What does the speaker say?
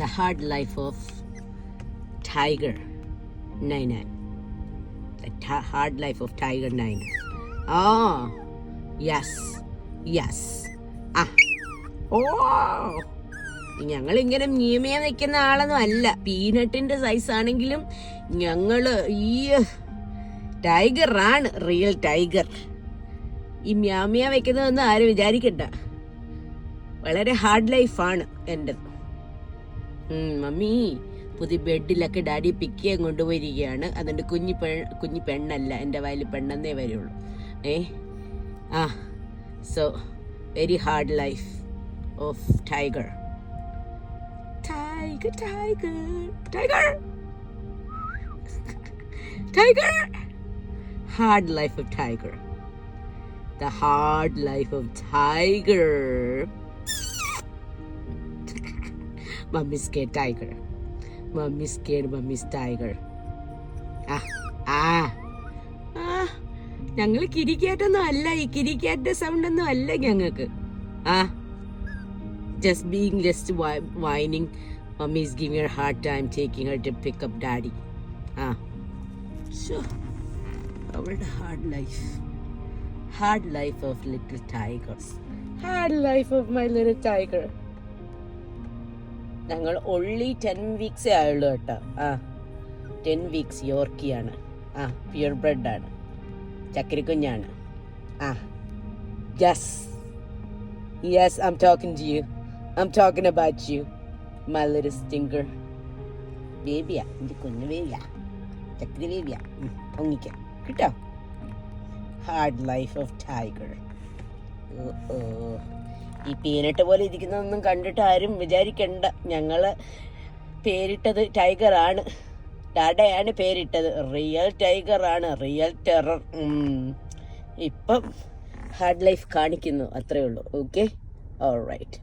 The hard life of Tiger 99. The hard life of Tiger 99. Oh, yes. ഞങ്ങൾ ഇങ്ങനെ മീമിയ നിൽക്കുന്ന ആളൊന്നും അല്ല. പീനട്ടിന്റെ സൈസ് ആണെങ്കിലും ഞങ്ങള് ഈ ടൈഗറാണ്, റിയൽ ടൈഗർ. ഈ മ്യാമിയ വെക്കുന്നതൊന്നും ആരും വിചാരിക്കണ്ട. വളരെ ഹാർഡ് ലൈഫാണ് എൻ്റെത്. മമ്മി പുതിയ ബെഡിലൊക്കെ ഡാഡി പിക്ക് ചെയ്യാൻ കൊണ്ടുപോയിരിക്കുകയാണ്. അതുകൊണ്ട് കുഞ്ഞി പെണ്ണല്ല, എൻ്റെ വയലിൽ പെണ്ണെന്നേ വരുള്ളൂ. So very hard life of tiger. Hard life of tiger. The hard life of tiger. Mommy's scared tiger. Mommy's scared. Mommy's tiger. ഞങ്ങൾ കിരിക്കാറ്റൊന്നും അല്ല. ഈ കിരിക്കാറ്റ സൗണ്ട് ഒന്നും അല്ല ഞങ്ങൾക്ക്. just whining. Mommy is giving her a hard time taking her to pick up daddy. So our hard life of little tigers. Hard life of my little tiger. ഞങ്ങൾ only 10 weeks ആയുള്ളൂ കേട്ടോ. 10 weeks യോർക്കിയാണ്. Pure bread ആണ്, ചക്കരിക്കുഞ്ഞാണ്. yes I'm talking to you. I'm talking about you, my little stinker. ബേബിയാ, എൻ്റെ കുഞ്ഞു ബേബിയാ, ചക്കരി ബേബിയാ. ഒങ്ങിക്കാം കേട്ടോ. Hard life of tiger. ഈ peanut പോലെ ഇരിക്കുന്നതൊന്നും കണ്ടിട്ട് ആരും വിചാരിക്കണ്ട. ഞങ്ങള് പേരിട്ടത് ടൈഗറാണ്. ഡാഡയാണ് പേരിട്ടത്. റിയൽ ടൈഗറാണ്, റിയൽ ടെറർ. ഇപ്പം ഹാർഡ് ലൈഫ് കാണിക്കുന്നു, അത്രേ ഉള്ളൂ. Okay, alright.